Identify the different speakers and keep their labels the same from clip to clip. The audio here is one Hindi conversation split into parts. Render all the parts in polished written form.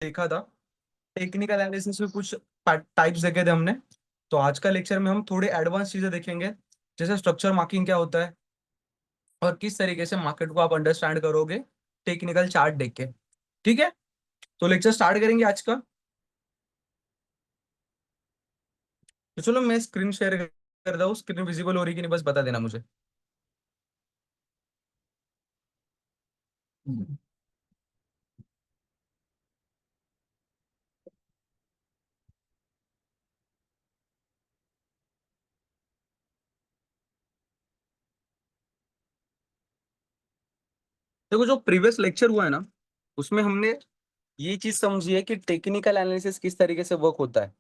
Speaker 1: देखा था। टेक्निकल एनालिसिस में कुछ टाइप्स देखे थे हमने। तो आज का लेक्चर में हम थोड़े एडवांस चीजें देखेंगे, जैसे स्ट्रक्चर मार्किंग क्या होता है और किस तरीके से मार्केट को आप अंडरस्टैंड करोगे टेक्निकल चार्ट देख के। ठीक है, तो लेक्चर स्टार्ट करेंगे आज का। तो चलो मैं स्क्रीन शेयर कर रहा हूँ, स्क्रीन विजिबल हो रही है कि नहीं बस बता देना मुझे। देखो, जो प्रीवियस लेक्चर हुआ है ना, उसमें हमने ये चीज समझी है कि टेक्निकल एनालिसिस किस तरीके से वर्क होता है।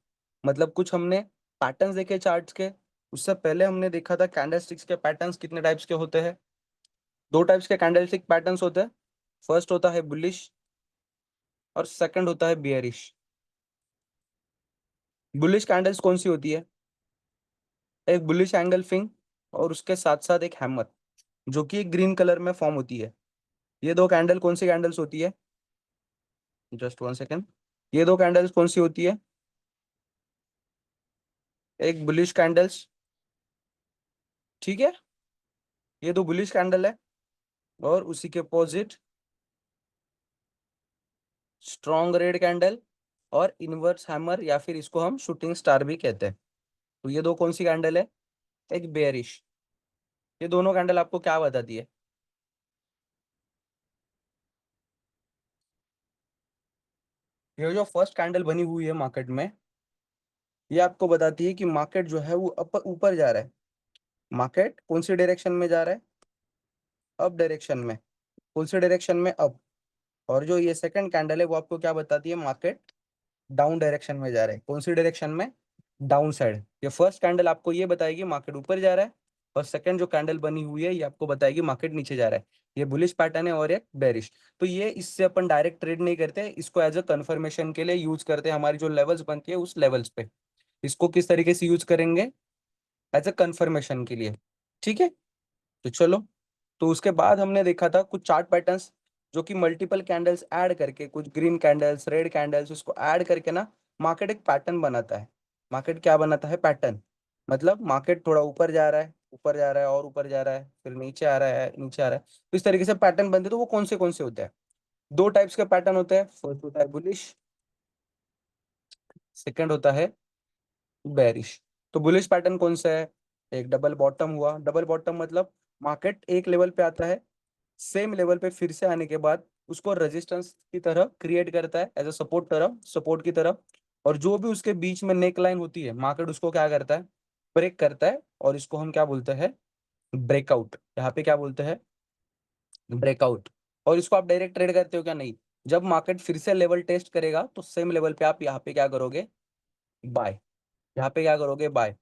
Speaker 1: मतलब कुछ हमने पैटर्न्स देखे चार्ट्स के। उससे पहले हमने देखा था कैंडलस्टिक्स के पैटर्न्स कितने टाइप्स के होते हैं। दो टाइप्स के कैंडलस्टिक पैटर्न्स होते हैं। फर्स्ट होता है बुलिश और सेकंड होता है बियरिश। बुलिश कैंडल्स कौन सी होती है? एक बुलिश एंगल फिंग और उसके साथ साथ एक हैमर, जो कि एक ग्रीन कलर में फॉर्म होती है। ये दो कैंडल कौन सी कैंडल्स होती है? Just one second. ये दो कैंडल्स कौन सी होती है? एक बुलिश कैंडल्स, ठीक है, ये दो बुलिश कैंडल है। और उसी के अपोजिट स्ट्रॉन्ग रेड कैंडल और इनवर्स हैमर, या फिर इसको हम शूटिंग स्टार भी कहते हैं। तो ये दो कौन सी कैंडल है? एक बेयरिश। ये दोनों कैंडल आपको क्या बताती है? ये जो फर्स्ट कैंडल बनी हुई है मार्केट में, ये आपको बताती है कि मार्केट जो है वो ऊपर ऊपर जा रहा है। मार्केट कौन सी डायरेक्शन में जा रहा है? अप डायरेक्शन में। कौन सी डायरेक्शन में? अप। और जो ये सेकंड कैंडल है वो आपको क्या बताती है? मार्केट डाउन डायरेक्शन में जा रहा है। कौन सी डायरेक्शन में? Down side. ये फर्स्ट कैंडल आपको ये बताएगी मार्केट ऊपर जा रहा है, और सेकंड जो कैंडल बनी हुई है ये आपको बताएगी मार्केट नीचे जा रहा है। ये बुलिश पैटर्न है और एक बेरिश। तो ये इससे अपन डायरेक्ट ट्रेड नहीं करते, इसको एज अ कंफर्मेशन के लिए यूज करते हैं। हमारी जो लेवल्स बनती है उस लेवल्स पे इसको किस तरीके से यूज करेंगे? एज अ कंफर्मेशन के लिए। ठीक है, तो चलो। तो उसके बाद हमने देखा था कुछ चार्ट पैटर्न्स, जो कि मल्टीपल कैंडल्स ऐड करके, कुछ ग्रीन कैंडल्स, रेड कैंडल्स, उसको ऐड करके ना मार्केट एक पैटर्न बनाता है। मार्केट क्या बनाता है? पैटर्न। मतलब मार्केट थोड़ा ऊपर जा रहा है, ऊपर जा रहा है और ऊपर जा रहा है, फिर नीचे आ रहा है, नीचे आ रहा है। तो इस तरीके से पैटर्न बनते हैं। तो वो कौन से होते हैं? दो टाइप्स के पैटर्न होते हैं। फर्स्ट होता है बुलिश, सेकंड होता है बेरिश। तो बुलिश पैटर्न कौन सा है? एक डबल बॉटम हुआ। डबल बॉटम मतलब मार्केट एक लेवल पे आता है, सेम लेवल पे फिर से आने के बाद उसको रेजिस्टेंस की तरह क्रिएट करता है, एज अ सपोर्ट तरह, सपोर्ट की तरह। और जो भी उसके बीच में नेक लाइन होती है, मार्केट उसको क्या करता है? ब्रेक करता है। और इसको हम क्या बोलते हैं? ब्रेकआउट। यहाँ पे क्या बोलते हैं? ब्रेकआउट। और इसको आप डायरेक्ट ट्रेड करते हो क्या? नहीं। जब मार्केट फिर से लेवल टेस्ट करेगा तो सेम लेवल पे आप यहाँ पे क्या करोगे? बाय। यहाँ पे क्या करोगे? बाय।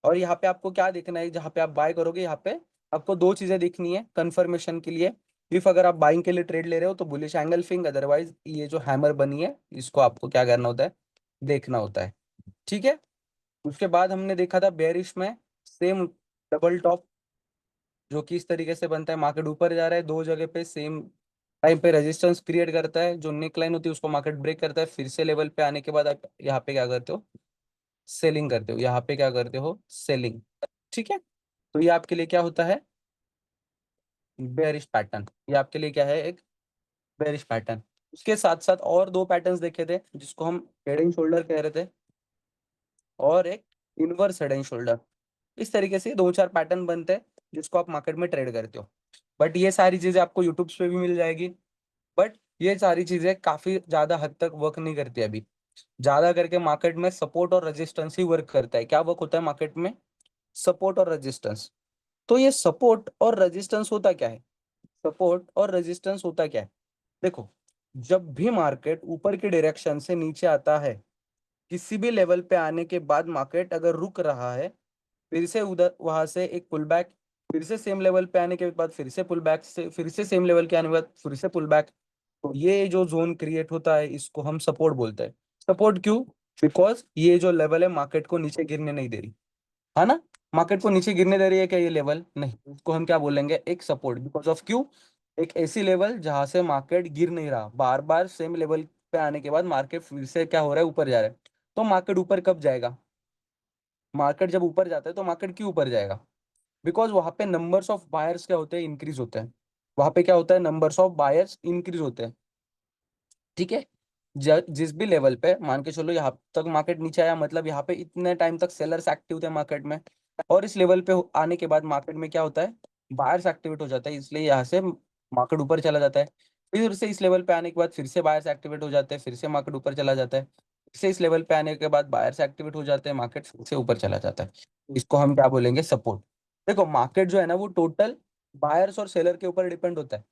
Speaker 1: और यहाँ पे आपको क्या देखना है? जहाँ पे आप बाय करोगे, यहाँ पे आपको दो चीजें देखनी है कंफर्मेशन के लिए। इफ अगर आप बाइंग के लिए ट्रेड ले रहे हो तो बुलिश एंगल फिंग, अदरवाइज ये जो हैमर बनी है इसको आपको क्या करना होता है? देखना होता है। ठीक है। उसके बाद हमने देखा था बेरिश में सेम डबल टॉप, जो कि इस तरीके से बनता है। मार्केट ऊपर जा रहा है, दो जगह पे सेम टाइम पे रेजिस्टेंस क्रिएट करता है, जो नेक लाइन होती है उसको मार्केट ब्रेक करता है। फिर से लेवल पे आने के बाद आप यहाँ पे क्या करते हो? सेलिंग करते हो। यहाँ पे क्या करते हो? सेलिंग। ठीक है। तो ये आपके लिए क्या होता है? Bearish pattern. ये आपके लिए क्या है? एक बेरिश पैटर्न। उसके साथ साथ और दो पैटर्न्स देखे थे, जिसको हम हेड एंड शोल्डर कह रहे थे, और एक इनवर्स हेड एंड शोल्डर। इस तरीके से दो चार पैटर्न बनते हैं जिसको आप मार्केट में ट्रेड करते हो। बट ये सारी चीजें आपको यूट्यूब पे भी मिल जाएगी। बट ये सारी चीजें काफी ज्यादा हद तक वर्क नहीं करती अभी। ज्यादा करके मार्केट में सपोर्ट और रेजिस्टेंस ही वर्क करता है। क्या वर्क होता है मार्केट में? सपोर्ट और रेजिस्टेंस। तो ये सपोर्ट और रेजिस्टेंस होता क्या है? सपोर्ट और रेजिस्टेंस होता क्या है? देखो, जब भी मार्केट ऊपर की डायरेक्शन से नीचे आता है, किसी भी लेवल पे आने के बाद मार्केट अगर रुक रहा है, फिर से उधर वहां से एक पुल बैक, फिर से सेम लेवल पे आने के बाद फिर से पुल बैक, से फिर से सेम लेवल के आने के बाद फिर से पुल बैक। तो ये जो जोन क्रिएट होता है इसको हम सपोर्ट बोलते हैं। सपोर्ट क्यों? बिकॉज ये जो लेवल है मार्केट को नीचे गिरने नहीं दे रही, है ना। मार्केट को नीचे गिरने दे रही है क्या ये लेवल? नहीं। उसको हम क्या बोलेंगे? एक सपोर्ट। बिकॉज ऑफ क्यों? एक ऐसी लेवल जहां से मार्केट गिर नहीं रहा, बार बार सेम लेवल पे आने के बाद मार्केट फिर से क्या हो रहा है, ऊपर जा रहा है। तो मार्केट ऊपर कब जाएगा? मार्केट जब ऊपर जाता है तो मार्केट क्यों ऊपर जाएगा? बिकॉज वहां पे नंबर्स ऑफ बायर्स क्या होते हैं, इंक्रीज होते हैं। वहां पे क्या होता है, नंबर्स ऑफ बायर्स इंक्रीज होते हैं। ठीक है। जिस भी लेवल पे मान के चलो यहाँ तक मार्केट नीचे आया, मतलब यहाँ पे इतने टाइम तक सेलर्स एक्टिव थे मार्केट में, और इस लेवल पे आने के बाद मार्केट में क्या होता है, बायर्स एक्टिवेट हो जाता है, इसलिए यहाँ से मार्केट ऊपर चला जाता है। फिर से इस लेवल पे आने के बाद फिर से बायर्स एक्टिवेट हो जाते हैं, फिर से मार्केट ऊपर चला जाता है। फिर से इस लेवल पे आने के बाद बायर्स एक्टिवेट हो जाते हैं, मार्केट फिर से ऊपर चला जाता है। इसको हम क्या बोलेंगे, सपोर्ट। देखो मार्केट जो है ना वो टोटल बायर्स और सेलर के ऊपर डिपेंड होता है।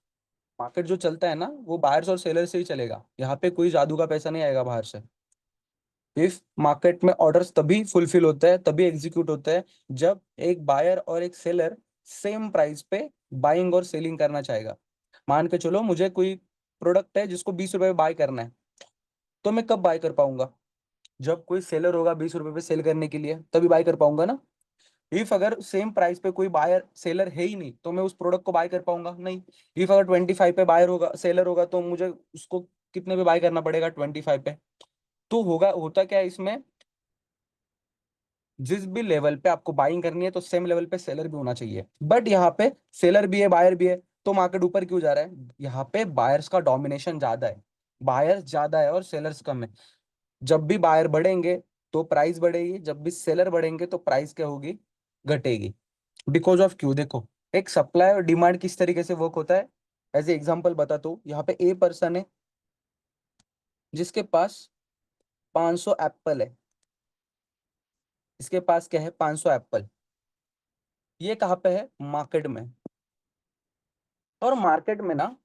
Speaker 1: मार्केट जो चलता है ना वो बायर्स और सेलर से ही चलेगा, यहाँ पे कोई जादू का पैसा नहीं आएगा बाहर से। इफ मार्केट में ऑर्डर्स तभी फुलफिल होते हैं, तभी एग्जीक्यूट होते हैं, जब एक बायर और एक सेलर सेम प्राइस पे बाइंग और सेलिंग करना चाहेगा। मान के चलो मुझे कोई प्रोडक्ट है जिसको 20 रुपए में बाय करना है, तो मैं कब बाय कर पाऊंगा? जब कोई सेलर होगा 20 रुपए पे सेल करने के लिए, तभी बाय कर पाऊंगा ना। इफ अगर सेम प्राइस पे कोई बायर सेलर है ही नहीं, तो मैं उस प्रोडक्ट को बाय कर पाऊंगा नहीं। इफ अगर 25 पे बायर होगा, सेलर होगा, तो मुझे उसको कितने पे बाय करना पड़ेगा, 25 पे। तो होगा, होता क्या है इसमें, जिस भी लेवल पे आपको बाइंग करनी है तो सेम लेवल पे सेलर भी होना चाहिए, बट यहाँ पे सेलर भी है बायर भी है, तो मार्केट ऊपर क्यों जा रहा है? यहाँ पे बायर्स का डोमिनेशन ज्यादा है, बायर्स ज्यादा है और सेलर्स कम है। जब भी बायर बढ़ेंगे तो प्राइस बढ़ेगी, जब भी सेलर बढ़ेंगे तो प्राइस क्या होगी, घटेगी। बिकॉज ऑफ क्यू, देखो एक सप्लाई और डिमांड किस तरीके से वर्क होता है। एज ए एग्जांपल बताता हूँ, यहाँ पे ए पर्सन है जिसके पास 500 एप्पल है, इसके पास क्या है, 500 एप्पल। ये कहाँ पे है, मार्केट में। और मार्केट में ना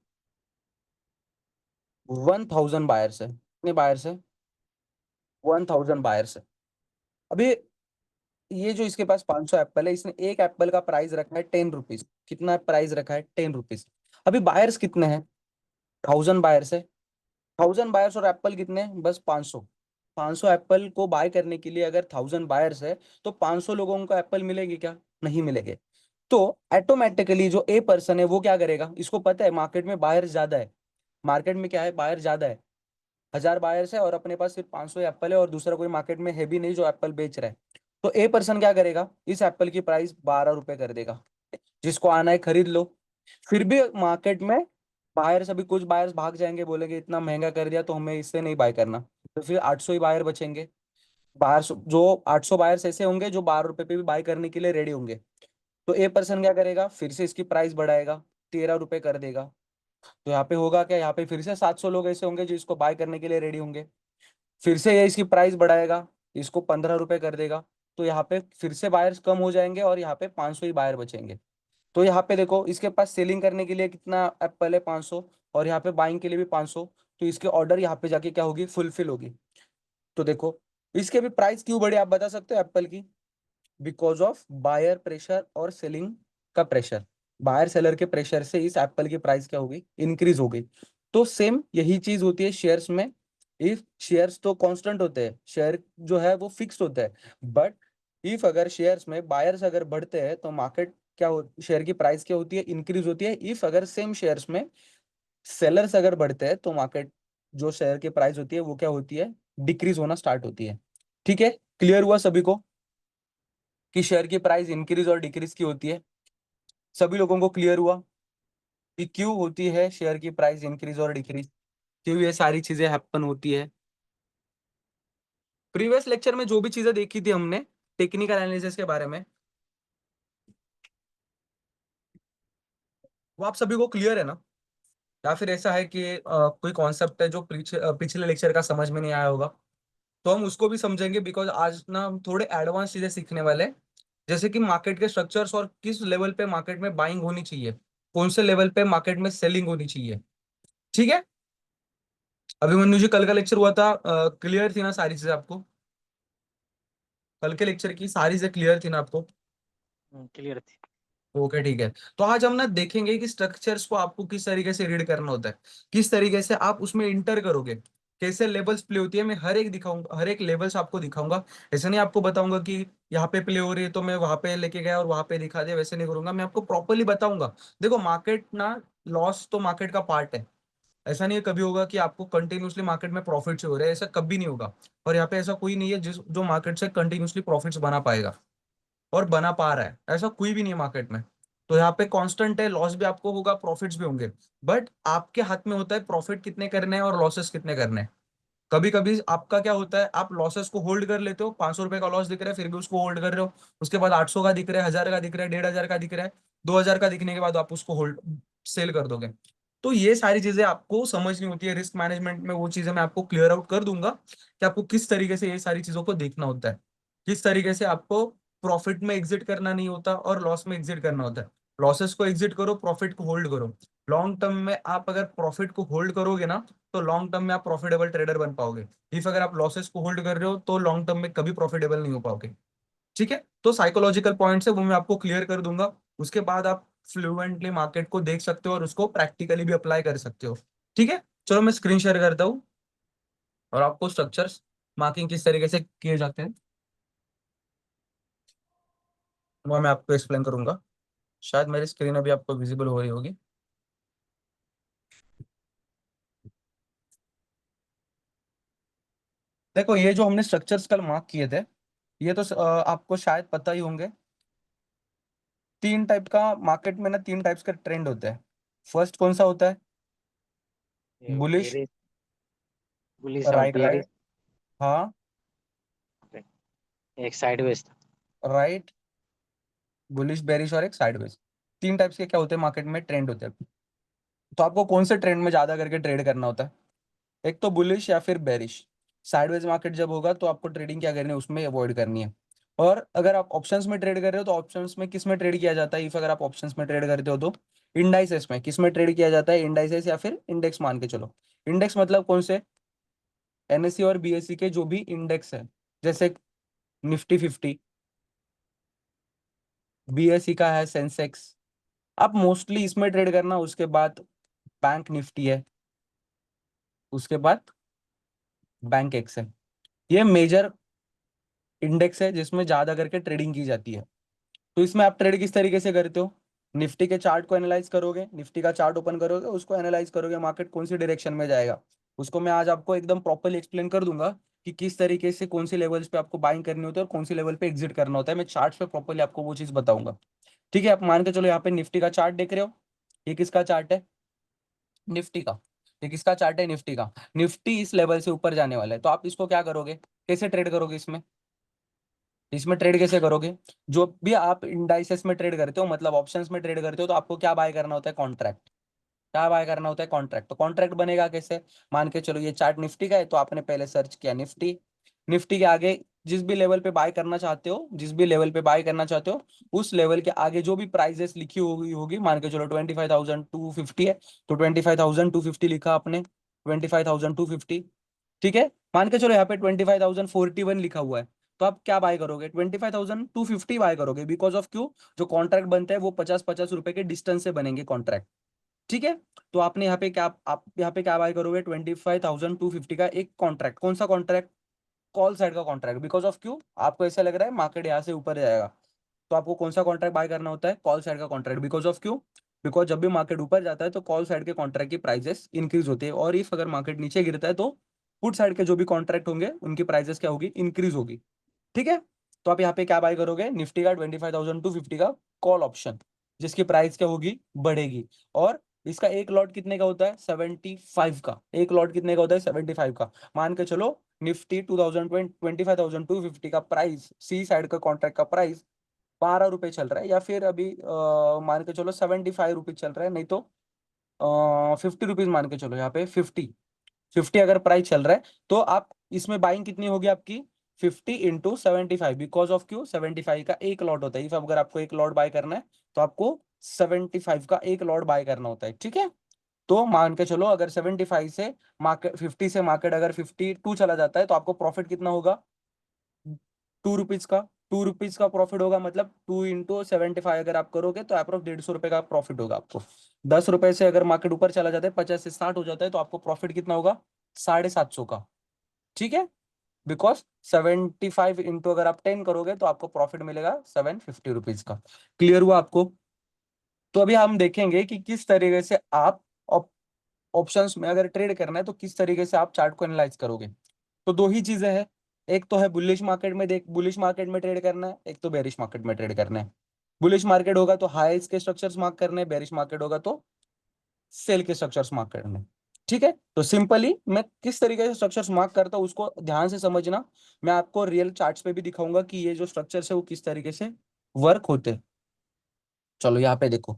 Speaker 1: 1000 बायर्स है, कितने बायर्स है, 1000 बायर्स है। अभी ये जो इसके पास 500 एप्पल है, इसने एक एप्पल का प्राइस रखा है 10 रुपीज। कितना प्राइस रखा है, 10 रुपीज। अभी बायर्स कितने हैं, 1000 बायर्स है। 1000 बायर्स और एप्पल कितने हैं, बस 500। 500 एप्पल को बाय करने के लिए अगर 1000 बायर्स है, तो 500 लोगों को एप्पल मिलेगी क्या, नहीं मिलेंगे। तो ऑटोमेटिकली जो ए पर्सन है वो क्या करेगा, इसको पता है मार्केट में बायर ज्यादा है, मार्केट में क्या है, बायर ज्यादा है। 1000 बायर्स है और अपने पास सिर्फ 500 एप्पल है, और दूसरा कोई मार्केट में है भी नहीं जो एप्पल बेच रहा है। तो ए पर्सन क्या करेगा, इस एप्पल की प्राइस 12 रुपए कर देगा, जिसको आना है खरीद लो। फिर भी मार्केट में बायर्स, अभी कुछ बायर्स भाग जाएंगे, बोलेंगे इतना महंगा कर दिया तो हमें इससे नहीं बाय करना। तो फिर 800 ही बायर बचेंगे। बाहर जो 800 बायर्स ऐसे होंगे जो 12 रुपए पे भी बाय करने के लिए रेडी होंगे। तो ए पर्सन क्या करेगा, फिर से इसकी प्राइस बढ़ाएगा, 13 रुपए कर देगा। तो यहाँ पे होगा क्या, यहाँ पे फिर से 700 लोग ऐसे होंगे जो इसको बाय करने के लिए रेडी होंगे। फिर से ये इसकी प्राइस बढ़ाएगा, इसको 15 रुपए कर देगा। तो यहाँ पे फिर से बायर्स कम हो जाएंगे और यहाँ पे 500 ही बायर बचेंगे। तो यहाँ पे देखो इसके पास सेलिंग करने के लिए कितना एप्पल है, 500, और यहाँ पे बाइंग के लिए भी 500। तो इसके ऑर्डर यहाँ पे जाके क्या होगी, फुलफिल होगी। तो देखो इसके भी प्राइस क्यों बढ़े, आप बता सकते हो एप्पल की? बिकॉज ऑफ बायर प्रेशर और सेलिंग का प्रेशर। बायर सेलर के प्रेशर से इस एप्पल की प्राइस क्या होगी, इंक्रीज हो गई। तो सेम यही चीज होती है शेयर्स में। इफ शेयर्स तो कांस्टेंट होते हैं, शेयर जो है वो फिक्स्ड होता है, बट इफ अगर शेयर्स में बायर्स अगर बढ़ते हैं तो मार्केट क्या हो, शेयर की प्राइस क्या होती है, इंक्रीज होती है। इफ अगर सेम शेयर्स में सेलर्स अगर बढ़ते हैं तो मार्केट जो शेयर की प्राइस होती है वो क्या होती है, डिक्रीज होना स्टार्ट होती है। ठीक है, क्लियर हुआ सभी को कि शेयर की प्राइस इंक्रीज और डिक्रीज की होती है? सभी लोगों को क्लियर हुआ कि क्यों होती है शेयर की प्राइस इंक्रीज और डिक्रीज, क्यों ये सारी चीजें हैपन होती है? प्रीवियस लेक्चर में जो भी चीजें देखी थी हमने टेक्निकल एनालिसिस के बारे में, वो आप सभी को क्लियर है ना? या फिर ऐसा है कि कोई कॉन्सेप्ट है जो पिछले लेक्चर का समझ में नहीं आया होगा? तो हम उसको भी समझेंगे, बिकॉज आज ना हम थोड़े एडवांस चीजें सीखने वाले हैं। जैसे कि मार्केट के स्ट्रक्चर्स और किस लेवल पे मार्केट में बाइंग होनी चाहिए, कौन से लेवल पे मार्केट में सेलिंग होनी चाहिए। ठीक है। अभिमन्यु जी, कल का लेक्चर हुआ था, क्लियर थी ना सारी चीजें आपको? कल के लेक्चर की सारी चीजें क्लियर थी ना आपको?
Speaker 2: क्लियर थी।
Speaker 1: ओके ठीक है। तो आज हम ना देखेंगे कि स्ट्रक्चर्स को आपको किस तरीके से रीड करना होता है, किस तरीके से आप उसमें इंटर करोगे, कैसे लेवल्स प्ले होती है। मैं हर एक दिखाऊंगा, हर एक लेवल्स आपको दिखाऊंगा। ऐसा नहीं आपको बताऊंगा कि यहाँ पे प्ले हो रही है तो मैं वहां पे लेके गया और वहां पे दिखा दिया, वैसे नहीं करूंगा। मैं आपको प्रॉपरली बताऊंगा। देखो मार्केट ना, लॉस तो मार्केट का पार्ट है, ऐसा नहीं है कभी होगा कि आपको कंटिन्यूसली मार्केट में प्रॉफिट्स हो रहे हैं, ऐसा कभी नहीं होगा। और यहाँ पे ऐसा कोई नहीं है जिस जो मार्केट से कंटिन्यूसली प्रॉफिट्स बना पाएगा और बना पा रहा है, ऐसा कोई भी नहीं है मार्केट में। तो यहाँ पे कांस्टेंट है, लॉस भी आपको होगा, प्रॉफिट्स भी होंगे। बट आपके हाथ में होता है प्रॉफिट कितने करने हैं और लॉसेस कितने करने हैं। कभी कभी आपका क्या होता है, आप लॉसेस को होल्ड कर लेते हो, 500 रुपए का लॉस दिख रहा है फिर भी उसको होल्ड कर रहे हो, उसके बाद 800 का दिख रहा है, 1000 का दिख रहा है, 1500 का दिख रहा है, 2000 का दिखने के बाद आप उसको होल्ड सेल कर दोगे। तो ये सारी चीजें आपको समझनी होती है रिस्क मैनेजमेंट में। वो चीजें मैं आपको क्लियर आउट कर दूंगा कि आपको किस तरीके से ये सारी चीजों को देखना होता है, किस तरीके से आपको प्रॉफिट में एग्जिट करना नहीं होता और लॉस में एग्जिट करना होता है। लॉसेस को एग्जिट करो, प्रॉफिट को होल्ड करो। लॉन्ग टर्म में आप अगर प्रॉफिट को होल्ड करोगे ना, तो लॉन्ग टर्म में आप प्रॉफिटेबल ट्रेडर बन पाओगे। इफ अगर आप लॉसेस को होल्ड कर रहे हो तो लॉन्ग टर्म में कभी प्रॉफिटेबल नहीं हो पाओगे। ठीक है, तो साइकोलॉजिकल पॉइंट्स है वो मैं आपको क्लियर कर दूंगा। उसके बाद आप फ्लुएंटली मार्केट को देख सकते हो और उसको प्रैक्टिकली भी अप्लाई कर सकते हो। ठीक है, चलो मैं स्क्रीन शेयर करता हूँ और आपको स्ट्रक्चर्स मार्किंग किस तरीके से किए जाते हैं वो मैं आपको एक्सप्लेन करूंगा। शायद मेरी स्क्रीन अभी आपको विजिबल हो रही होगी। देखो ये जो हमने स्ट्रक्चर्स कल मार्क किए थे, ये तो आपको शायद पता ही होंगे। तीन टाइप का मार्केट में ना, तीन टाइप्स का ट्रेंड होता है। फर्स्ट कौन सा होता है? बुलिश।
Speaker 2: बेरिश, बुलिश और
Speaker 1: राइट
Speaker 2: बेरिश।
Speaker 1: राइट। हाँ।
Speaker 2: एक साइडवेज था।
Speaker 1: राइट। बुलिश, बेरिश और एक साइडवेज। तीन टाइप्स के क्या होते हैं मार्केट में, ट्रेंड होते हैं। तो आपको कौन से ट्रेंड में ज्यादा करके ट्रेड करना होता है? एक तो बुलिश या फिर बेरिश। साइडवेज मार्केट जब होगा तो आपको ट्रेडिंग क्या करनी है, उसमें अवॉइड करनी है। और अगर आप ऑप्शंस में ट्रेड कर रहे हो तो ऑप्शंस में किस में ट्रेड किया जाता है? इफ अगर आप ऑप्शंस में ट्रेड करते हो तो इंडाइसेस में। किस में ट्रेड किया जाता है? इंडाइसेस या फिर इंडेक्स मान के चलो। इंडेक्स मतलब कौन से? एनएससी और बीएससी के जो भी इंडेक्स है, जैसे निफ्टी 50, बीएससी का है सेंसेक्स। आप मोस्टली इसमें ट्रेड करना। उसके बाद बैंक निफ्टी है, उसके बाद बैंक एक्स है। ये मेजर इंडेक्स है जिसमें ज्यादा करके ट्रेडिंग की जाती है। तो इसमें आप ट्रेड किस तरीके से करते हो? निफ्टी के चार्ट को एनालाइज करोगे, निफ्टी का चार्ट ओपन करोगे, उसको एनालाइज करोगे मार्केट कौन सी डायरेक्शन में जाएगा। उसको मैं आज आपको एकदम प्रॉपर्ली एक्सप्लेन कर दूंगा कि किस तरीके से कौन सी लेवल्स पे आपको बाइंग करनी होती है और कौन सी लेवल पे एग्जिट करना होता है। मैं चार्ट्स पे प्रॉपर्ली आपको वो चीज बताऊंगा। ठीक है, आप मान के चलो यहाँ पे निफ्टी का चार्ट देख रहे हो। ये किसका चार्ट है? निफ्टी का। ये किसका चार्ट है? निफ्टी का। निफ्टी इस लेवल से ऊपर जाने वाला है, तो आप इसको क्या करोगे, कैसे ट्रेड करोगे इसमें? इसमें ट्रेड कैसे करोगे? जो भी आप इंडाइसेस में ट्रेड करते हो, मतलब ऑप्शंस में ट्रेड करते हो, तो आपको क्या बाय करना होता है? कॉन्ट्रैक्ट। क्या बाय करना होता है? कॉन्ट्रैक्ट। तो कॉन्ट्रैक्ट बनेगा कैसे? मान के चलो ये चार्ट निफ्टी का है, तो आपने पहले सर्च किया निफ्टी। निफ्टी के आगे जिस भी लेवल पे बाय करना चाहते हो, जिस भी लेवल पे बाय करना चाहते हो, उस लेवल के आगे जो भी प्राइजेस लिखी होगी होगी मान के चलो 25,250 है, तो 25,250 लिखा आपने, 25,250। ठीक है, मान के चलो यहाँ पे 25,041 लिखा हुआ है, तो आप क्या बाय करोगे? 25,250 बाय करोगे। बिकॉज ऑफ क्यों? जो कॉन्ट्रैक्ट बनते हैं वो 50-50 रुपए के डिस्टेंस से बनेंगे कॉन्ट्रैक्ट। ठीक है, तो आपने यहाँ पे क्या, आप यहाँ पे क्या बाय करोगे? 25,250 का एक कॉन्ट्रैक्ट। कौन सा कॉन्ट्रैक्ट? कॉल साइड का कॉन्ट्रैक्ट। बिकॉज ऑफ क्यों? आपको ऐसा लग रहा है मार्केट यहाँ से ऊपर जाएगा, तो आपको कौन सा कॉन्ट्रैक्ट बाय करना होता है? कॉल साइड का कॉन्ट्रैक्ट। बिकॉज ऑफ क्यों? बिकॉज जब भी मार्केट ऊपर जाता है तो कॉल साइड के कॉन्ट्रैक्ट की प्राइसेस इंक्रीज होती है, और इफ अगर मार्केट नीचे गिरता है तो पुट साइड के जो भी कॉन्ट्रैक्ट होंगे उनकी प्राइसेस क्या होगी? इंक्रीज होगी। ठीक है, तो आप यहाँ पे क्या बाय करोगे? निफ्टी का 25,250 का कॉल ऑप्शन, जिसकी प्राइस क्या होगी? बढ़ेगी। और इसका एक लॉट कितने का होता है? 75 का। एक लॉट कितने का होता है? 75 का। मान के चलो निफ्टी 25,250 का प्राइस, सी साइड का कॉन्ट्रैक्ट का प्राइस 12 रुपए चल रहा है, या फिर अभी मान के चलो 75 रुपीज चल रहा है, नहीं तो 50 रुपीज मान के चलो। यहाँ पे 50 अगर प्राइस चल रहा है, तो आप इसमें बाइंग कितनी होगी आपकी? 50 × 75। Because of Q? 75 का एक लॉट होता है। इफ अगर आपको एक लॉट बाय करना है तो आपको 75 का एक लॉट बाय करना होता है। ठीक है, तो मान के चलो अगर 75 से मार्केट, 50 से मार्केट अगर 52 चला जाता है, तो आपको प्रॉफिट कितना होगा? 2 रुपीज का। 2 रुपीज का प्रॉफिट होगा, मतलब 2 × 75 अगर आप करोगे तो अप्रोक्स 150 रुपए का प्रॉफिट होगा आपको। 10 रुपए से अगर मार्केट ऊपर चला जाता है, 50 से 60 हो जाता है, तो आपको प्रॉफिट कितना होगा? 750 का। ठीक है, बिकॉज 75 अगर आप 10 करोगे तो आपको प्रॉफिट मिलेगा 750 रुपीज का। क्लियर हुआ आपको? तो अभी हम देखेंगे कि किस तरीके से आप ऑप्शंस में अगर ट्रेड करना है तो किस तरीके से आप चार्ट को एनालाइज करोगे। तो दो ही चीजें हैं, एक तो है बुलिश मार्केट में बुलिश मार्केट में ट्रेड करना है, एक तो बेरिश मार्केट में ट्रेड करना है। बुलिश मार्केट होगा तो हाइज के स्ट्रक्चर्स मार्क करने, बेरिश मार्केट होगा तो सेल के स्ट्रक्चर्स मार्क करने। ठीक है, तो सिंपली मैं किस तरीके से स्ट्रक्चर्स मार्क करता हूँ उसको ध्यान से समझना। मैं आपको रियल चार्ट्स पे भी दिखाऊंगा कि ये जो स्ट्रक्चर्स है वो किस तरीके से वर्क होते हैं। चलो यहाँ पे देखो,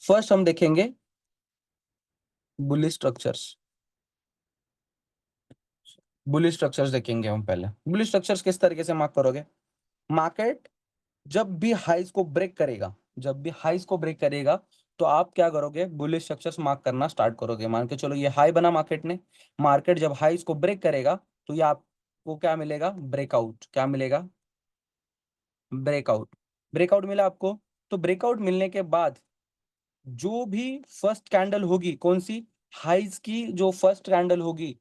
Speaker 1: फर्स्ट हम देखेंगे बुलिश स्ट्रक्चर्स। बुलिश स्ट्रक्चर्स देखेंगे हम पहले। बुलिश स्ट्रक्चर्स किस तरीके से मार्क करोगे। मार्केट जब भी हाइज को ब्रेक करेगा, जब भी हाइज को ब्रेक करेगा तो आप क्या करोगे, बुलिश स्ट्रक्चर्स मार्क करना स्टार्ट करोगे। मान के चलो ये हाई बना मार्केट ने, मार्केट जब हाइज को ब्रेक करेगा तो ये आपको क्या मिलेगा, ब्रेकआउट। क्या मिलेगा, ब्रेकआउट। ब्रेकआउट मिला आपको। तो ब्रेकआउट मिलने के बाद जो भी फर्स्ट कैंडल होगी, कौन सी, हाइज की जो फर्स्ट कैंडल होगी,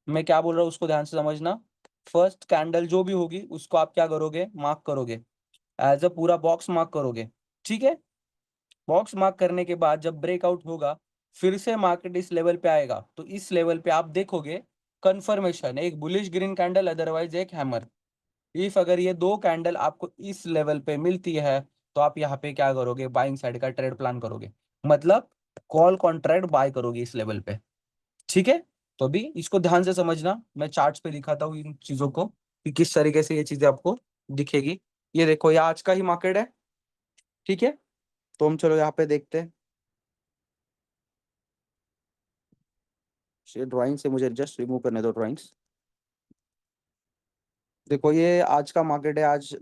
Speaker 1: मैं क्या बोल रहा हूँ उसको ध्यान से समझना। फर्स्ट कैंडल जो भी होगी उसको आप क्या करोगे, मार्क करोगे, एज अ पूरा बॉक्स मार्क करोगे। ठीक है, बॉक्स मार्क करने के बाद जब ब्रेकआउट होगा, फिर से मार्केट इस लेवल पे आएगा, तो इस लेवल पे आप देखोगे कंफर्मेशन, एक बुलिश ग्रीन कैंडल अदरवाइज एक हैमर। इफ अगर ये दो कैंडल आपको इस लेवल पे मिलती है तो आप यहाँ पे क्या करोगे, बाइंग साइड का ट्रेड प्लान करोगे, मतलब कॉल कॉन्ट्रैक्ट बाय करोगे इस लेवल पे। ठीक है, तो अभी इसको ध्यान से समझना, मैं चार्ट्स पे दिखाता हूँ इन चीजों को कि किस तरीके से ये चीजें आपको दिखेगी। ये देखो, ये आज का ही मार्केट है। ठीक है, तो हम चलो यहाँ पे देखते हैं। ये ड्राइंग से मुझे जस्ट रिमूव करने दो ड्राइंग्स। देखो ये आज का मार्केट है, आज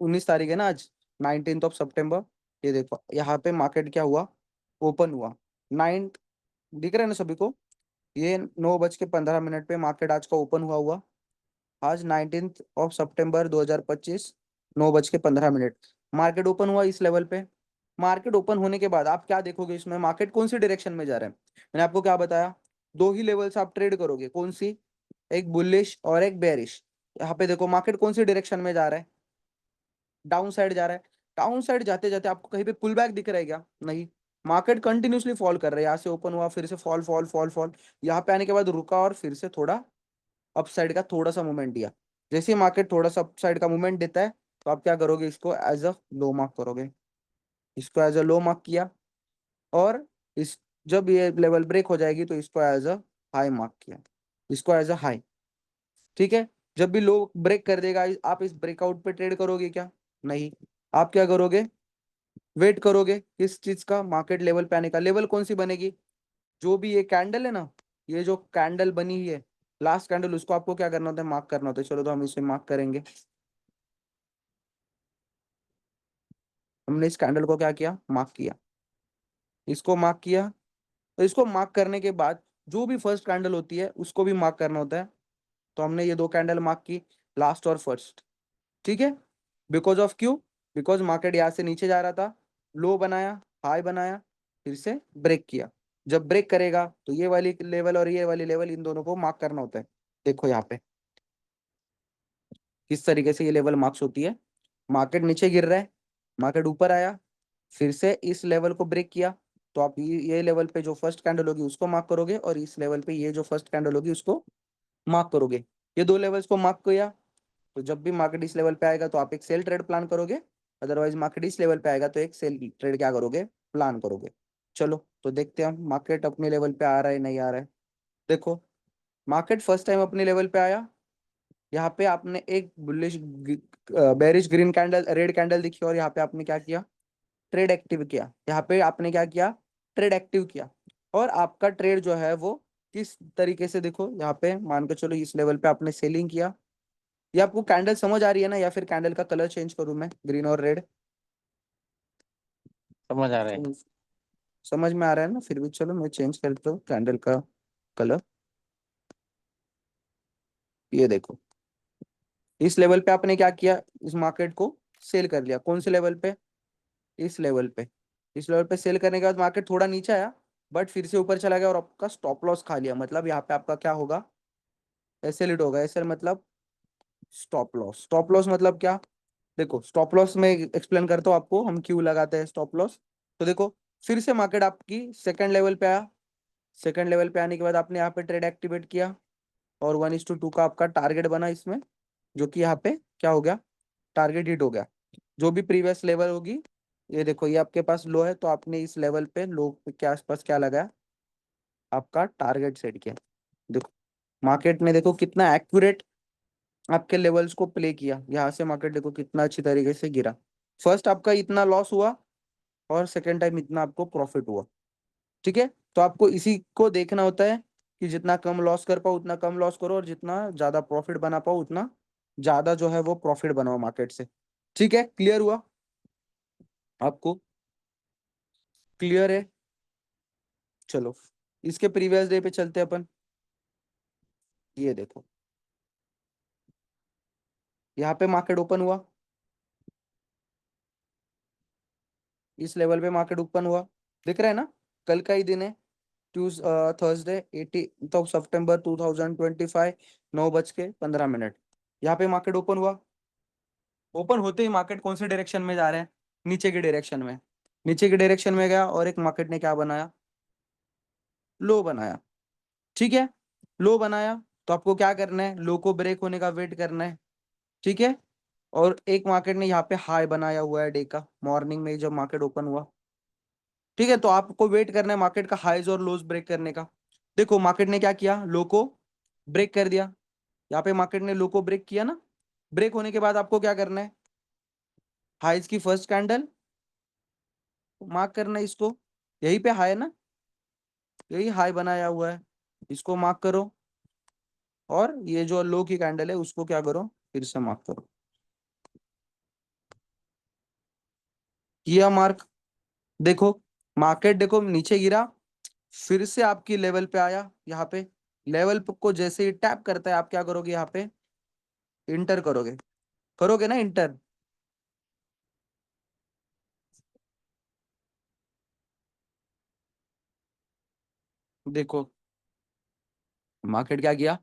Speaker 1: 19 तारीख है ना आज, 19 सितंबर। ये देखो यहाँ पे मार्केट क्या हुआ, ओपन हुआ 9, दिख रहा है ना सभी को। ये 9:15 पे मार्केट आज का ओपन हुआ आज 19 सितंबर 2025, 9:15 मार्केट ओपन हुआ इस लेवल पे। मार्केट ओपन होने के बाद आप क्या देखोगे, इसमें मार्केट कौन सी डायरेक्शन में जा रहा है। मैंने आपको क्या बताया, दो ही लेवल्स आप ट्रेड करोगे, कौन सी, एक बुलिश और एक बेरिश। यहाँ पे देखो मार्केट कौन सी डायरेक्शन में जा रहा है, डाउन साइड जा रहा है। डाउन साइड जाते जाते आपको कहीं पे पुल बैक दिख रहा है क्या, नहीं। मार्केट कंटिन्यूसली फॉल कर रहा है, यहाँ से ओपन हुआ फिर से फॉल फॉल फॉल फॉल, यहाँ पे आने के बाद रुका और फिर से थोड़ा अप साइड का थोड़ा सा मूवमेंट दिया। जैसे ही मार्केट थोड़ा सा अप साइड का मूवमेंट देता है तो आप क्या करोगे, इसको एज अ लो मार्क करोगे। इसको एज अ लो मार्क किया, और इस जब ये लेवल ब्रेक हो जाएगी तो इसको एज अ हाई मार्क किया, इसको एज अ हाई। ठीक है, जब भी लो ब्रेक कर देगा आप इस ब्रेकआउट पे ट्रेड करोगे क्या, नहीं। आप क्या करोगे, वेट करोगे किस चीज का, मार्केट लेवल पे आने का। लेवल कौन सी बनेगी, जो भी ये कैंडल है ना, ये जो कैंडल बनी हुई है लास्ट कैंडल, उसको आपको क्या करना होता है, मार्क करना होता है। चलो तो हम इसे मार्क करेंगे। हमने इस कैंडल को क्या किया, मार्क किया, इसको मार्क किया। तो इसको मार्क करने के बाद जो भी फर्स्ट कैंडल होती है उसको भी मार्क करना होता है। तो हमने ये दो कैंडल मार्क की, लास्ट और फर्स्ट। ठीक है, because of Q, because market यहाँ से नीचे जा रहा था, लो बनाया, हाई बनाया, फिर से ब्रेक किया। जब ब्रेक करेगा तो ये वाली लेवल और ये वाली लेवल, इन दोनों को मार्क करना होता है। देखो यहाँ पे किस तरीके से ये लेवल मार्क्स होती है। मार्केट नीचे गिर रहा है, मार्केट ऊपर आया, फिर से इस लेवल को ब्रेक किया, तो आप ये लेवल पे जो फर्स्ट कैंडल होगी उसको मार्क करोगे, और इस लेवल पे ये जो फर्स्ट कैंडल होगी उसको मार्क करोगे। ये दो लेवल्स को मार्क किया, तो जब भी मार्केट इस लेवल पे आएगा तो आप एक सेल ट्रेड प्लान करोगे, अदरवाइज मार्केट इस लेवल पे आएगा तो एक सेल ट्रेड क्या करोगे, प्लान करोगे। चलो तो देखते हैं हम मार्केट अपने लेवल पे आ रहा है नहीं आ रहा है। देखो मार्केट फर्स्ट टाइम अपने लेवल पे आया, यहाँ पे आपने एक bullish bearish green candle red candle दिखी, और यहाँ पे आपने क्या किया, ट्रेड एक्टिव किया। यहाँ पे आपने क्या किया, ट्रेड एक्टिव किया। और आपका ट्रेड जो है वो किस तरीके से, देखो यहाँ पे मान के चलो इस लेवल पे आपने सेलिंग किया। ये आपको कैंडल समझ आ रही है ना, या फिर कैंडल का कलर चेंज करूं मैं, ग्रीन और रेड।
Speaker 2: समझ आ रहा है।
Speaker 1: समझ में आ रहा है ना, फिर भी चलो मैं चेंज करता हूँ कैंडल का कलर। ये देखो इस लेवल पे आपने क्या किया, इस मार्केट को सेल कर लिया, कौन से लेवल पे, इस लेवल पे। इस लेवल पे सेल करने के बाद मार्केट थोड़ा नीचे आया, बट फिर से ऊपर चला गया और आपका स्टॉप लॉस खा लिया। मतलब यहाँ पे आपका क्या होगा, एसएल हिट होगा। एसएल मतलब स्टॉप लॉस। स्टॉप लॉस मतलब क्या, देखो स्टॉप लॉस में एक्सप्लेन करता हूँ आपको, हम क्यों लगाते हैं स्टॉप लॉस। तो देखो फिर से मार्केट आपकी सेकंड लेवल पे आया, सेकंड लेवल पे आने के बाद आपने यहाँ पे ट्रेड एक्टिवेट किया और 1:2 का आपका टारगेट बना इसमें, जो कि यहाँ पे क्या हो गया, टारगेट हिट हो गया। जो भी प्रीवियस लेवल होगी, ये देखो ये आपके पास लो है, तो आपने इस लेवल पे लो के आसपास क्या लगाया, आपका टारगेट सेट किया। देखो मार्केट ने देखो कितना एक्यूरेट आपके लेवल्स को प्ले किया। यहाँ से मार्केट देखो कितना अच्छी तरीके से गिरा। फर्स्ट आपका इतना लॉस हुआ और सेकेंड टाइम इतना आपको प्रॉफिट हुआ। ठीक है, तो आपको इसी को देखना होता है कि जितना कम लॉस कर पाओ उतना कम लॉस करो, और जितना ज्यादा प्रॉफिट बना पाओ उतना ज्यादा जो है वो प्रॉफिट बनाओ मार्केट से। ठीक है, क्लियर हुआ आपको? क्लियर है? चलो इसके प्रीवियस डे पे चलते हैं अपन। ये देखो यहाँ पे मार्केट ओपन हुआ, इस लेवल पे मार्केट ओपन हुआ, दिख रहा है ना? कल का ही दिन है, ट्यूज थर्सडे 18 सितंबर 2025, 9:15। यहाँ पे मार्केट ओपन हुआ। ओपन होते ही मार्केट कौन से डायरेक्शन में जा रहे हैं? नीचे की डायरेक्शन में। नीचे की डायरेक्शन में गया और एक मार्केट ने क्या बनाया, लो बनाया। ठीक है, लो बनाया, तो आपको क्या करना है, लो को ब्रेक होने का वेट करना है। ठीक है, और एक मार्केट ने यहाँ पे हाई बनाया हुआ है डे का, मॉर्निंग में जब मार्केट ओपन हुआ। ठीक है, तो आपको वेट करना है मार्केट का हाईज और लोज ब्रेक करने का। देखो मार्केट ने क्या किया, लो को ब्रेक कर दिया। यहाँ पे मार्केट ने लो को ब्रेक किया ना, ब्रेक होने के बाद आपको क्या करना है, हाईज की फर्स्ट कैंडल मार्क करना है इसको। यही पे हाई है ना, यही हाई बनाया हुआ है, इसको मार्क करो। और ये जो लो की कैंडल है उसको क्या करो, फिर से मार्क करो। किया मार्क। देखो मार्केट देखो नीचे गिरा, फिर से आपकी लेवल पे आया। यहाँ पे लेवल को जैसे ही टैप करता है आप क्या करोगे, यहाँ पे इंटर करोगे, करोगे ना इंटर। देखो मार्केट क्या किया,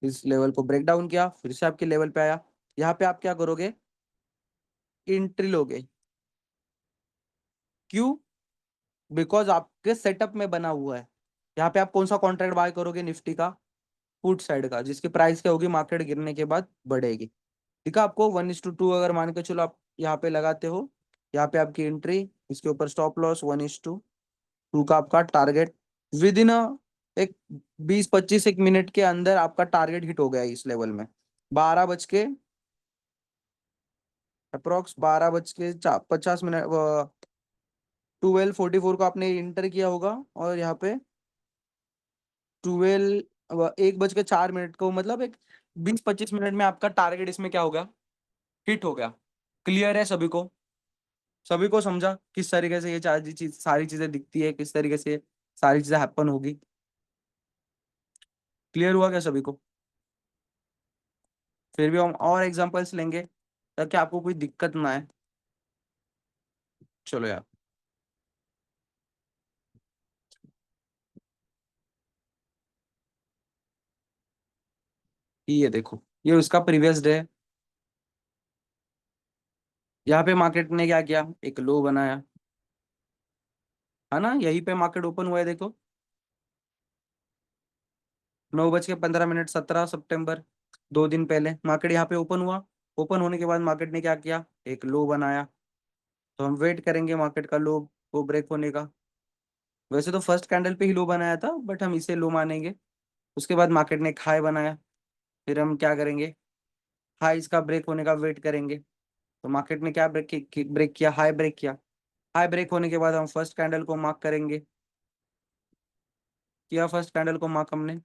Speaker 1: इस लेवल को ब्रेक डाउन किया, फिर से आपके लेवल पे आया। यहाँ पे आप क्या करोगे, एंट्री लोगे। क्यों? बिकॉज आपके सेटअप में बना हुआ है। यहाँ पे आप कौन सा कॉन्ट्रैक्ट बाय करोगे, निफ्टी का पुट साइड का, जिसकी प्राइस क्या होगी, मार्केट गिरने के बाद बढ़ेगी। ठीक है, आपको 1:2 अगर मान के चलो आप यहाँ पे लगाते हो, यहाँ पे आपकी एंट्री, इसके ऊपर स्टॉप लॉस 1:2 का आपका टारगेट। विद इन एक 20-25 एक मिनट के अंदर आपका टारगेट हिट हो गया इस लेवल में। 12 बज के 12:44 को आपने इंटर किया होगा, और यहाँ पे 1:04 को, मतलब एक 20-25 मिनट में आपका टारगेट इसमें क्या होगा, हिट हो गया। क्लियर है सभी को? सभी को समझा किस तरीके से ये सारी चीजें दिखती है, किस तरीके से सारी चीजें हैपन होगी? क्लियर हुआ क्या सभी को? फिर भी हम और एग्जांपल्स लेंगे ताकि आपको कोई दिक्कत ना आए। चलो यार, ये देखो ये उसका प्रीवियस डे है। यहाँ पे मार्केट ने क्या किया, एक लो बनाया, है ना? यहीं पे मार्केट ओपन हुआ है देखो, 9:15, 17 सितंबर, 2 दिन पहले मार्केट यहाँ पे ओपन हुआ। ओपन होने के बाद मार्केट ने क्या किया, एक लो बनाया। तो हम वेट करेंगे मार्केट का लो को ब्रेक होने का। वैसे तो फर्स्ट कैंडल पे ही लो बनाया था, बट हम इसे लो मानेंगे। उसके बाद मार्केट ने एक हाई बनाया, फिर हम क्या करेंगे, हाई इसका ब्रेक होने का वेट करेंगे। तो मार्केट ने क्या ब्रेक किया, हाई ब्रेक किया। हाई ब्रेक होने के बाद हम फर्स्ट कैंडल को मार्क करेंगे। किया फर्स्ट कैंडल को मार्क हमने।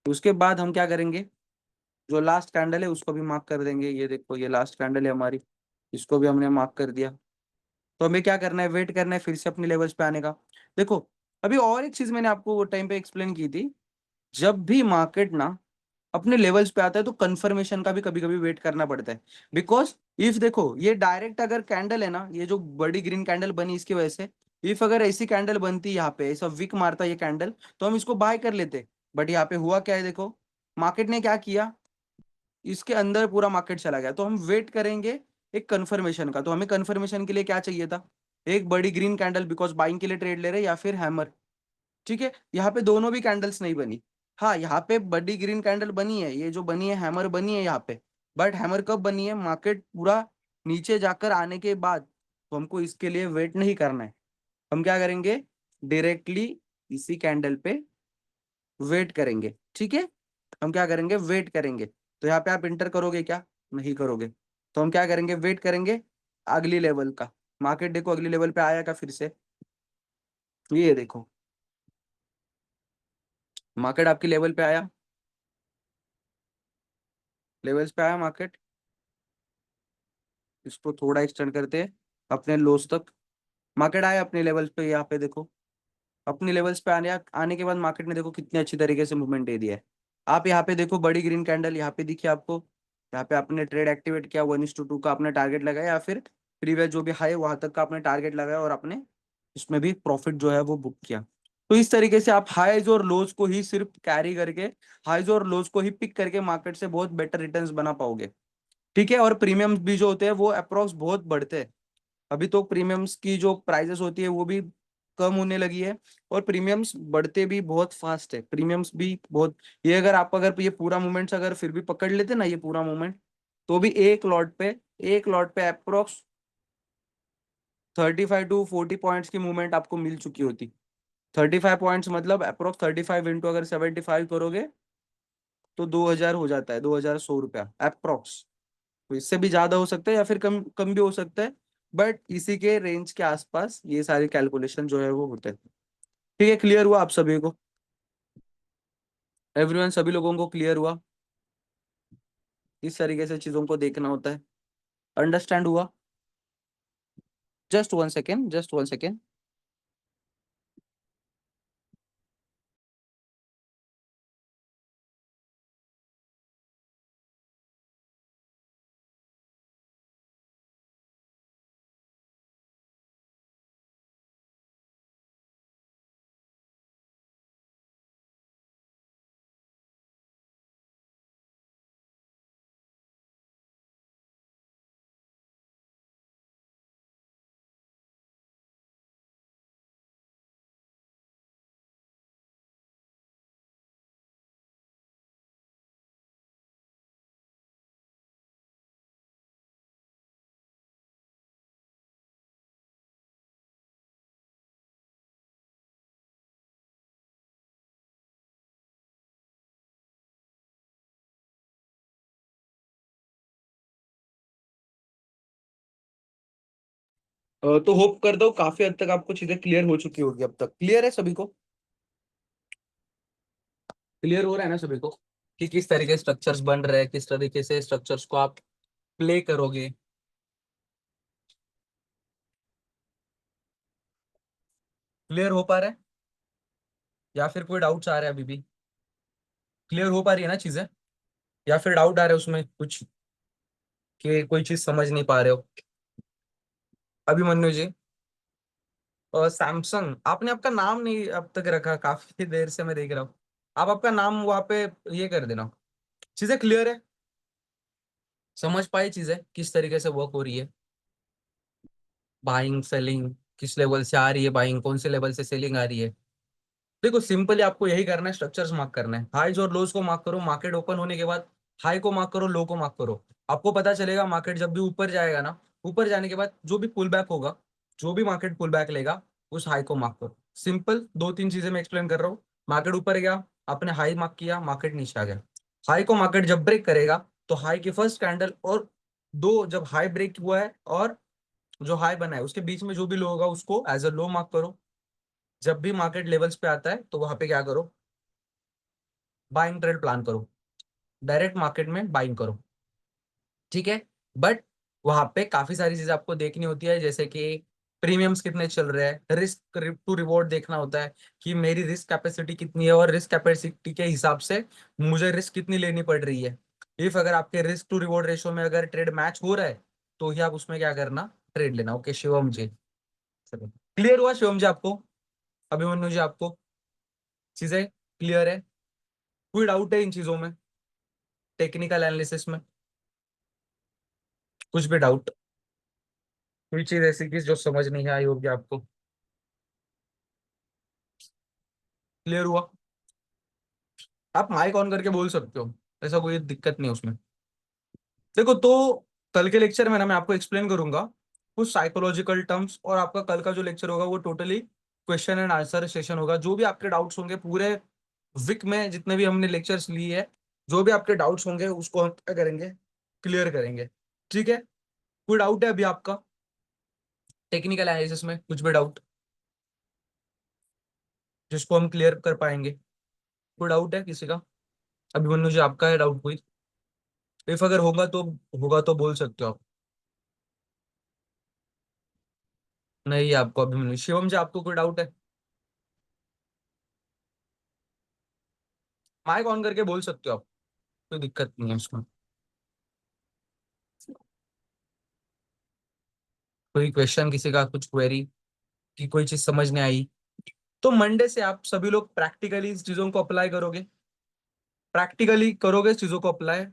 Speaker 1: उसके बाद हम क्या करेंगे, जो लास्ट कैंडल है उसको भी मार्क कर देंगे। ये देखो ये लास्ट कैंडल है हमारी, इसको भी हमने मार्क कर दिया। तो हमें क्या करना है, वेट करना है फिर से अपने लेवल्स पे आने का। देखो अभी और एक चीज मैंने आपको वो टाइम पे एक्सप्लेन की थी, जब भी मार्केट ना अपने लेवल्स पे आता है तो कंफर्मेशन का भी कभी कभी वेट करना पड़ता है। बिकॉज इफ देखो ये डायरेक्ट अगर कैंडल है ना, ये जो बड़ी ग्रीन कैंडल बनी इसकी वजह से, इफ अगर ऐसी कैंडल बनती यहाँ पे, ऐसा विक मारता ये कैंडल, तो हम इसको बाय कर लेते। बट यहाँ पे हुआ क्या है देखो, मार्केट ने क्या किया, इसके अंदर पूरा मार्केट चला गया। तो हम वेट करेंगे एक कंफर्मेशन का। तो हमें कंफर्मेशन के लिए क्या चाहिए था, एक बड़ी ग्रीन कैंडल, बिकॉज बाइंग के लिए ट्रेड ले रहे, या फिर हैमर। ठीक है, यहाँ पे दोनों भी कैंडल्स नहीं बनी। हाँ, यहाँ पे बड़ी ग्रीन कैंडल बनी है, ये जो बनी है हैमर बनी है यहाँ पे। बट हैमर कब बनी है, मार्केट पूरा नीचे जाकर आने के बाद। तो हमको इसके लिए वेट नहीं करना है। हम क्या करेंगे, डायरेक्टली इसी कैंडल पे वेट करेंगे। ठीक है, हम क्या करेंगे, वेट करेंगे। तो यहाँ पे आप इंटर करोगे क्या, नहीं करोगे। तो हम क्या करेंगे, वेट करेंगे अगली लेवल का। मार्केट देखो अगली लेवल पे आया का फिर से, ये देखो मार्केट आपकी लेवल पे आया, लेवल्स पे आया मार्केट। इसको थोड़ा एक्सटेंड करते हैं अपने लोस तक। मार्केट आया अपने लेवल्स पे, यहाँ पे देखो अपनी लेवल्स पे आने आने के बाद मार्केट ने देखो कितनी अच्छी तरीके से मूवमेंट दे दिया है। आप यहाँ पे देखो बड़ी ग्रीन कैंडल यहाँ पे दिखी आपको, यहाँ पे आपने ट्रेड एक्टिवेट किया, 1:2 का आपने टारगेट लगाया, या फिर प्रीवियस जो भी हाई वहां तक का आपने टारगेट लगाया, और आपने इसमें भी प्रॉफिट जो है वो बुक किया। तो इस तरीके से आप हाईज और लोज को ही सिर्फ कैरी करके, हाईज और लोज को ही पिक करके मार्केट से बहुत बेटर रिटर्न्स बना पाओगे। ठीक है, और प्रीमियम्स भी जो होते हैं वो अप्रोक्स बहुत बढ़ते हैं। अभी तो प्रीमियम्स की जो प्राइजेस होती है वो भी कम होने लगी है, और प्रीमियम्स बढ़ते भी बहुत फास्ट है, प्रीमियम्स भी बहुत। ये अगर आप अगर ये पूरा मूवमेंट्स अगर फिर भी पकड़ लेते ना, ये पूरा मूवमेंट, तो भी एक लॉट पे अप्रोक्स 35 to 40 पॉइंट्स की मूवमेंट आपको मिल चुकी होती। 35 पॉइंट्स मतलब अप्रोक्स 35 इंटू अगर 75 करोगे तो 2,000 हो जाता है, 2,100 रुपया अप्रोक्स। तो इससे भी ज्यादा हो सकता है या फिर कम कम भी हो सकता है, बट इसी के रेंज के आसपास ये सारी कैलकुलेशन जो है वो होते हैं। ठीक है, क्लियर हुआ आप सभी को, एवरीवन, सभी लोगों को क्लियर हुआ। इस तरीके से चीजों को देखना होता है, अंडरस्टैंड हुआ। Just one second, just one second. तो होप कर दो काफी हद तक आपको चीजें क्लियर हो चुकी होगी। अब तक क्लियर है सभी को, क्लियर हो रहा है ना सभी को, कि किस तरीके से स्ट्रक्चर्स बन रहे हैं, किस तरीके से स्ट्रक्चर्स को आप प्ले करोगे। क्लियर हो पा रहा है, या फिर कोई डाउट्स आ रहा है अभी भी? क्लियर हो पा रही है ना चीजें, या फिर डाउट आ रहे हैं उसमें कुछ, कि कोई चीज समझ नहीं पा रहे हो? अभिमन्यु जी, सैमसंग, आपने आपका नाम नहीं अब तक रखा, काफी देर से मैं देख रहा हूँ। आप आपका नाम वहां पे ये कर देना। चीजें क्लियर है, समझ पाए चीजें किस तरीके से वर्क हो रही है, बाइंग सेलिंग किस लेवल से आ रही है, बाइंग कौन से लेवल से सेलिंग आ रही है। देखो सिंपली आपको यही करना है, स्ट्रक्चर्स मार्क करना है, हाइज और लोज को मार्क करो, मार्केट ओपन होने के बाद हाई को मार्क करो, लो को मार्क करो। आपको पता चलेगा मार्केट जब भी ऊपर जाएगा ना, ऊपर जाने के बाद जो भी पुल बैक होगा, जो भी मार्केट पुल बैक लेगा, उस हाई को मार्क करो। सिंपल दो तीन चीजें मैं एक्सप्लेन कर रहा हूँ। मार्केट ऊपर गया, आपने हाई मार्क किया, मार्केट नीचे आ गया। हाई को मार्केट जब ब्रेक करेगा, तो हाई की फर्स्ट कैंडल और दो, जब हाई ब्रेक हुआ है और जो हाई बना है उसके बीच में जो भी लो होगा उसको एज अ लो मार्क करो। जब भी मार्केट लेवल्स पे आता है तो वहां पे क्या करो, बाइंग ट्रेड प्लान करो, डायरेक्ट मार्केट में बाइंग करो। ठीक है, बट वहां पे काफी सारी चीजें आपको देखनी होती है, जैसे कि प्रीमियम्स कितने चल रहे हैं, रिस्क टू रिवॉर्ड देखना होता है, कि मेरी रिस्क कैपेसिटी कितनी है, और रिस्क कैपेसिटी के हिसाब से मुझे रिस्क कितनी लेनी पड़ रही है। इफ अगर आपके रिस्क टू रिवॉर्ड रेशो में अगर ट्रेड मैच हो रहा है, तो ही आप उसमें क्या करना, ट्रेड लेना। ओके शिवम जी, क्लियर हुआ शिवम जी आपको, अभिमन्यु जी आपको चीजें क्लियर है? कोई डाउट है इन चीजों में, टेक्निकल एनालिसिस में कुछ भी डाउट? कोई चीज ऐसी की जो समझ नहीं आई होगी आपको। क्लियर हुआ? आप माइक ऑन करके बोल सकते हो, ऐसा कोई दिक्कत नहीं है उसमें। देखो तो कल के लेक्चर में ना मैं आपको एक्सप्लेन करूंगा कुछ साइकोलॉजिकल टर्म्स, और आपका कल का जो लेक्चर होगा वो totally question and answer session होगा। जो भी आपके डाउट्स होंगे पूरे वीक में, जितने भी हमने लेक्चर्स लिए हैं, जो भी आपके डाउट्स होंगे उसको हम क्या करेंगे, क्लियर करेंगे। ठीक है? कोई डाउट है अभी आपका टेक्निकल एनालिसिस में, कुछ भी डाउट जिसको हम क्लियर कर पाएंगे? कोई डाउट है किसी का? अभिमन्यु जी आपका है डाउट कोई? इफ अगर होगा तो बोल सकते हो आप। नहीं है आपको अभिमन्यु। शिवम जी आपको कोई डाउट है? माइक ऑन करके बोल सकते हो आप, कोई दिक्कत नहीं है उसमें। कोई क्वेश्चन किसी का, कुछ क्वेरी की कोई चीज समझ नहीं आई, तो मंडे से आप सभी लोग प्रैक्टिकली इस चीजों को अप्लाई करोगे, प्रैक्टिकली करोगे इस चीजों को अप्लाई।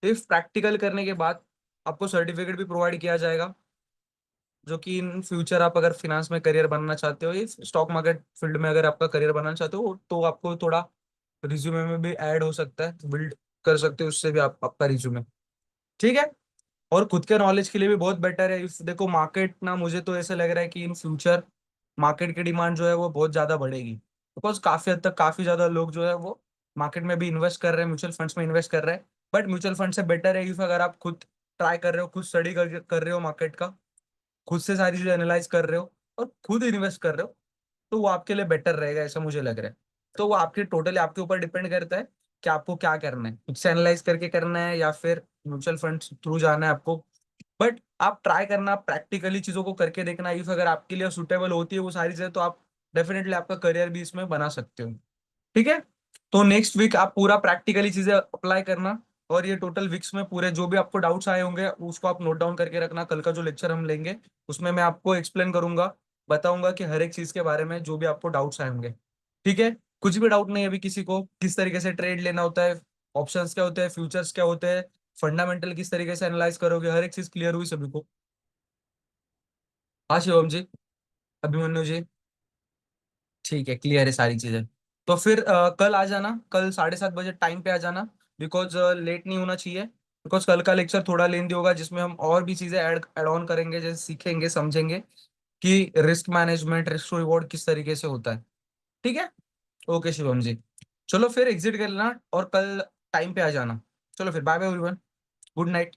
Speaker 1: इफ प्रैक्टिकल करने के बाद आपको सर्टिफिकेट भी प्रोवाइड किया जाएगा, जो कि इन फ्यूचर आप अगर फिनेंस में करियर बनाना चाहते हो, इस स्टॉक मार्केट फील्ड में अगर आपका करियर बनाना चाहते हो, तो आपको थोड़ा रिज्यूमे में भी ऐड हो सकता है, बिल्ड कर सकते हो उससे भी आप आपका रिज्यूमे। ठीक है? और खुद के नॉलेज के लिए भी बहुत बेटर है। इफ देखो मार्केट ना, मुझे तो ऐसा लग रहा है कि इन फ्यूचर मार्केट की डिमांड जो है वो बहुत ज्यादा बढ़ेगी, बिकॉज काफी हद तक काफी ज्यादा लोग जो है वो मार्केट में भी इन्वेस्ट कर रहे हैं, म्यूचुअल फंड्स में इन्वेस्ट कर रहे हैं। बट म्यूचुअल फंड से बेटर है इफ अगर आप खुद ट्राई कर रहे हो, खुद स्टडी कर रहे हो मार्केट का, खुद से सारी चीजें एनालाइज कर रहे हो और खुद इन्वेस्ट कर रहे हो, तो वो आपके लिए बेटर रहेगा, ऐसा मुझे लग रहा है। तो वो आपके टोटली आपके ऊपर डिपेंड करता है कि आपको क्या करना है, खुद से एनालाइज करके करना है या फिर म्यूचुअल फंड थ्रू जाना है आपको। बट आप ट्राई करना, प्रैक्टिकली चीजों को करके देखना, इफ अगर आपके लिए सुटेबल होती है वो सारी चीजें, तो आप डेफिनेटली आपका करियर भी इसमें बना सकते हो। ठीक है? तो नेक्स्ट वीक आप पूरा प्रैक्टिकली चीजें अप्लाई करना, और ये टोटल वीक्स में पूरे जो भी आपको डाउट्स आए होंगे उसको आप नोट डाउन करके रखना। कल का जो लेक्चर हम लेंगे उसमें मैं आपको एक्सप्लेन करूंगा, बताऊंगा कि हर एक चीज के बारे में जो भी आपको डाउट्स आए होंगे। ठीक है? कुछ भी डाउट नहीं है अभी किसी को, किस तरीके से ट्रेड लेना होता है, ऑप्शंस क्या होते हैं, फ्यूचर्स क्या होते हैं, फंडामेंटल किस तरीके से एनालाइज करोगे, हर एक चीज क्लियर हुई सभी को? हाँ शिवम जी, अभिमन्यु जी। ठीक है, क्लियर है सारी चीजें। तो फिर कल आ जाना, कल 7:30 बजे टाइम पे आ जाना, बिकॉज लेट नहीं होना चाहिए। बिकॉज कल का लेक्चर थोड़ा लेंदी होगा, जिसमें हम और भी चीजें ऐड ऐड ऑन करेंगे, जैसे सीखेंगे समझेंगे कि risk management, risk to reward किस तरीके से होता है। ठीक है? ओके शिवम जी, चलो फिर एग्जिट कर लेना और कल टाइम पे आ जाना। चलो फिर bye bye everyone, good night.